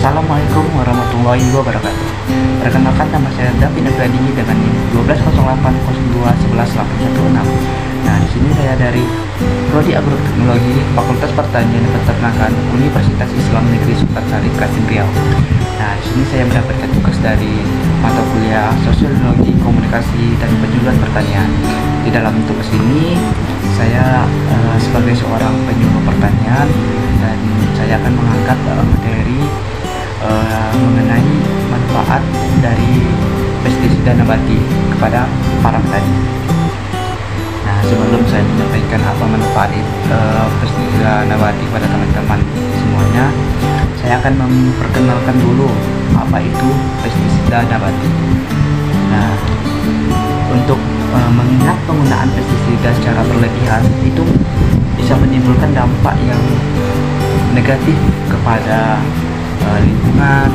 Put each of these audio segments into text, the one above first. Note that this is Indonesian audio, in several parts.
Assalamualaikum warahmatullahi wabarakatuh. Perkenalkan, nama saya David Nugradini dengan NIM 1208021186. Nah, di sini saya dari Prodi Agroteknologi Fakultas Pertanian dan Peternakan Universitas Islam Negeri Sukarsari, Kasim Riau. Nah, di sini saya mendapatkan tugas dari mata kuliah Sosiologi, Komunikasi, dan Penjualan Pertanian. Di dalam tugas ini saya sebagai seorang penyuluh pertanian, dan saya akan mengangkat materi mengenai manfaat dari pestisida nabati kepada para petani. Nah, sebelum saya menyampaikan apa manfaat pestisida nabati kepada teman-teman semuanya, saya akan memperkenalkan dulu apa itu pestisida nabati. Nah, untuk mengingat penggunaan pestisida secara berlebihan itu bisa menimbulkan dampak yang negatif kepada lingkungan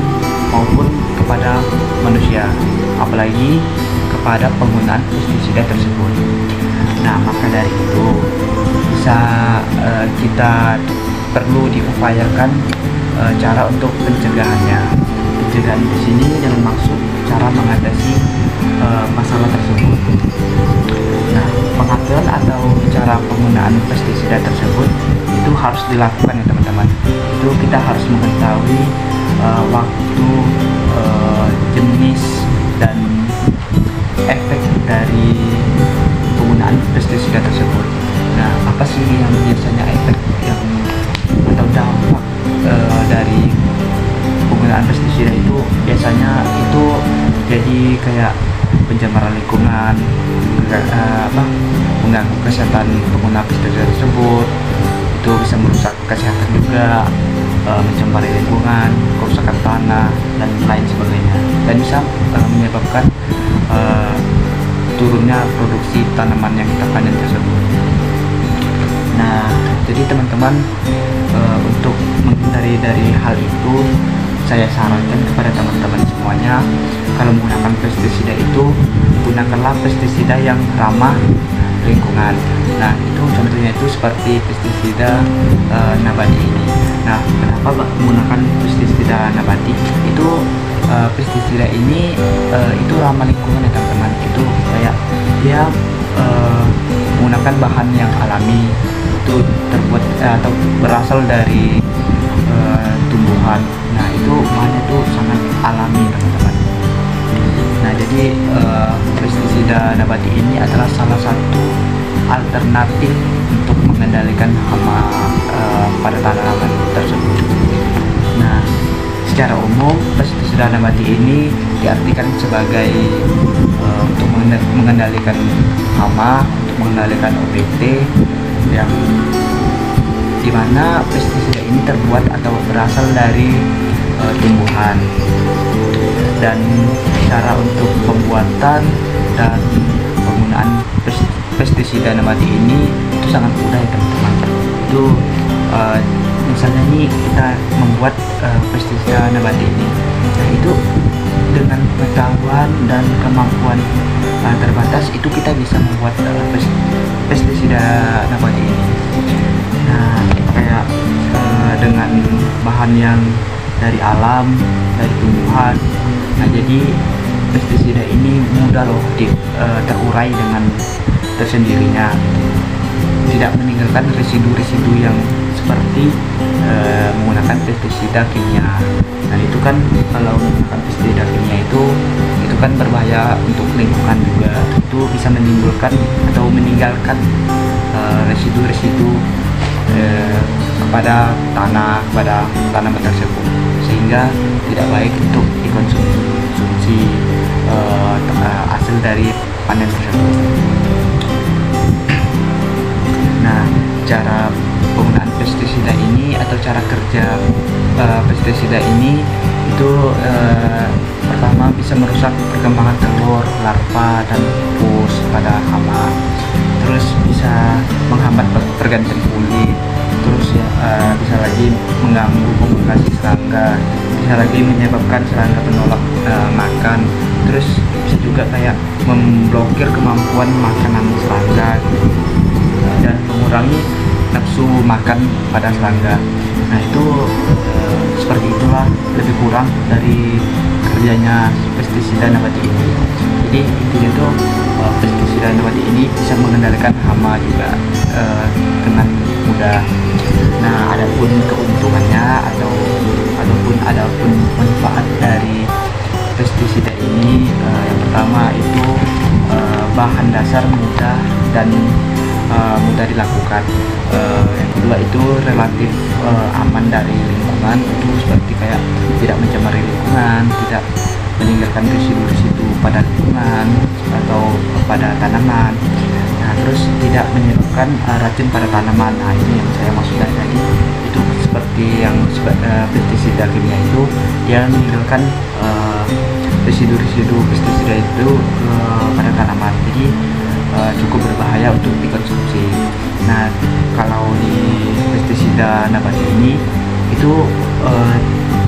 maupun kepada manusia, apalagi kepada penggunaan pestisida tersebut. Nah, maka dari itu bisa kita perlu diupayakan cara untuk pencegahannya. Pencegahan di sini dengan maksud cara mengatasi masalah tersebut. Nah, pengaturan atau cara penggunaan pestisida tersebut itu harus dilakukan ya teman-teman. Itu kita harus mengetahui waktu, jenis, dan efek dari penggunaan pestisida tersebut. Nah, apa sih yang biasanya efek yang atau dampak dari penggunaan pestisida itu? Biasanya itu jadi kayak pencemaran lingkungan, mengganggu kesehatan pengguna pestisida tersebut. Itu bisa merusak kesehatan juga, mencemari lingkungan, kerusakan tanah, dan lain sebagainya, dan bisa menyebabkan turunnya produksi tanaman yang kita panen tersebut. Nah, jadi teman-teman, untuk menghindari dari hal itu, saya sarankan kepada teman-teman semuanya, kalau menggunakan pestisida itu gunakanlah pestisida yang ramah lingkungan. Nah, itu contohnya itu seperti pestisida nabati ini. Nah, kenapa menggunakan pestisida nabati? Itu pestisida ini itu ramah lingkungan ya teman-teman. Itu kayak dia menggunakan bahan yang alami, itu terbuat atau berasal dari tumbuhan. Nah, itu bahannya itu sangat alami teman-teman. Nah, jadi pestisida nabati ini adalah salah satu alternatif untuk mengendalikan hama pada tanaman tersebut. Nah, secara umum pestisida nabati ini diartikan sebagai untuk mengendalikan hama, untuk mengendalikan OPT, yang dimana pestisida ini terbuat atau berasal dari tumbuhan. Dan cara untuk pembuatan dan penggunaan pestisida nabati ini itu sangat mudah ya teman-teman. Itu misalnya nih kita membuat pestisida nabati ini, nah itu dengan pengetahuan dan kemampuan terbatas itu kita bisa membuat pestisida nabati ini. Nah, kayak dengan bahan yang dari alam, dari tumbuhan. Nah, jadi pestisida ini mudah loh terurai dengan tersendirinya, tidak meninggalkan residu-residu yang seperti menggunakan pestisida kimia. Nah, itu kan kalau menggunakan pestisida kimia itu kan berbahaya untuk lingkungan juga. Itu bisa menimbulkan atau meninggalkan residu-residu kepada tanaman tersebut, sehingga tidak baik untuk dikonsumsi hasil dari panen tersebut. Nah, cara penggunaan pestisida ini atau cara kerja pestisida ini itu pertama bisa merusak perkembangan telur, larva, dan pus pada hama. Terus bisa menghambat pergantian kulit. Terus bisa lagi mengganggu komunikasi serangga, bisa lagi menyebabkan serangga penolak makan. Terus bisa juga kayak memblokir kemampuan makanan serangga gitu, dan mengurangi nafsu makan pada serangga. Nah itu seperti itulah lebih kurang dari kerjanya pestisida nabati ini. Jadi intinya tuh pestisida nabati ini bisa mengendalikan hama juga dengan mudah. Nah adapun keuntungannya ataupun manfaat dari pestisida ini, yang pertama itu bahan dasar mudah dan mudah dilakukan. Yang kedua itu relatif aman dari lingkungan, itu seperti kayak tidak mencemari lingkungan, tidak meninggalkan residu-residu pada lingkungan atau pada tanaman. Nah terus tidak menyebabkan racun pada tanaman. Nah ini yang saya maksud tadi, itu seperti yang pestisida kimia itu dia meninggalkan residu-residu pestisida itu pada tanaman, jadi cukup berbahaya untuk dikonsumsi. Nah kalau di pestisida nabati ini itu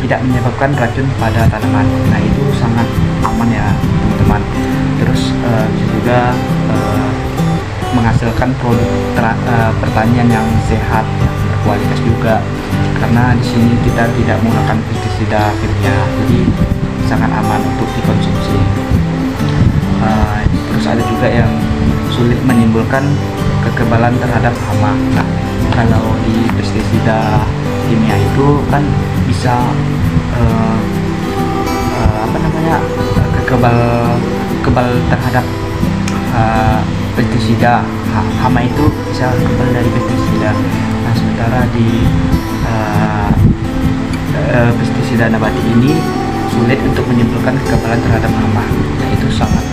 tidak menyebabkan racun pada tanaman. Nah itu sangat aman ya teman-teman. Terus bisa juga menghasilkan produk pertanian yang sehat, yang berkualitas juga, karena di sini kita tidak menggunakan pestisida kimia, jadi sangat aman untuk dikonsumsi. Terus ada juga yang sulit menimbulkan kekebalan terhadap hama. Nah kalau di pestisida kimia itu kan bisa kebal terhadap pestisida. Hama itu bisa kebal dari pestisida. Nah sementara di pestisida nabati ini sulit untuk menimbulkan kekebalan terhadap hama. Nah itu sangat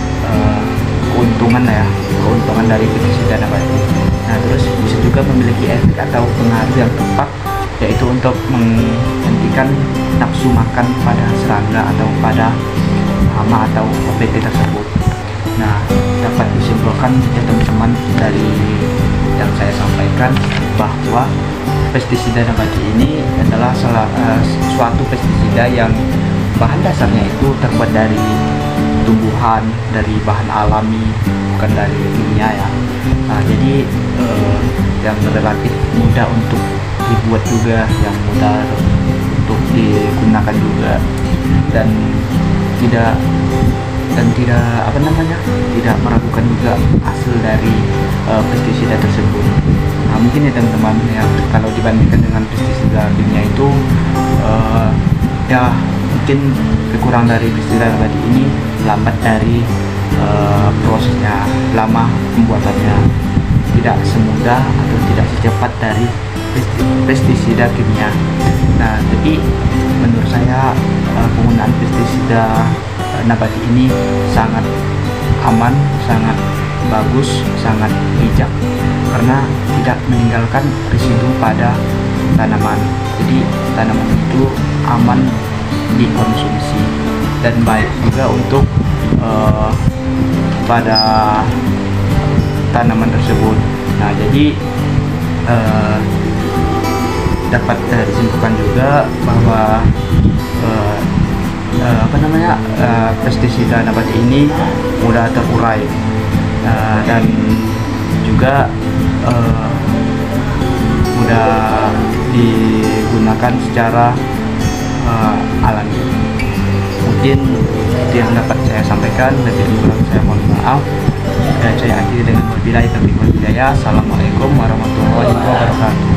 keuntungan dari pestisida nabati. Nah terus bisa juga memiliki efek atau pengaruh yang tepat, yaitu untuk menghentikan nafsu makan pada serangga atau pada hama atau OPT tersebut. Nah dapat disimpulkan ya teman-teman dari yang saya sampaikan bahwa pestisida nabati ini adalah suatu pestisida yang bahan dasarnya itu terbuat dari tumbuhan, dari bahan alami, bukan dari kimia ya. Nah jadi yang relatif mudah untuk dibuat juga, yang mudah untuk digunakan juga, dan tidak tidak meragukan juga hasil dari pestisida tersebut. Nah mungkin ya teman-teman, yang kalau dibandingkan dengan pestisida kimia itu ya mungkin kekurangan dari pestisida nabati ini lambat dari prosesnya, lama pembuatannya, tidak semudah atau tidak secepat dari pestisida kimia. Nah jadi menurut saya penggunaan pestisida nabati ini sangat aman, sangat bagus, sangat bijak, karena tidak meninggalkan residu pada tanaman. Jadi tanaman itu aman dikonsumsi dan baik juga untuk pada tanaman tersebut. Nah jadi dapat disimpulkan juga bahwa pestisida nabati ini mudah terurai dan juga mudah digunakan secara alami. Mungkin itu yang dapat saya sampaikan, lebih kurang saya mohon maaf, dan saya akhiri dengan wabillahi taufiq wal hidayah. Assalamualaikum warahmatullahi wabarakatuh.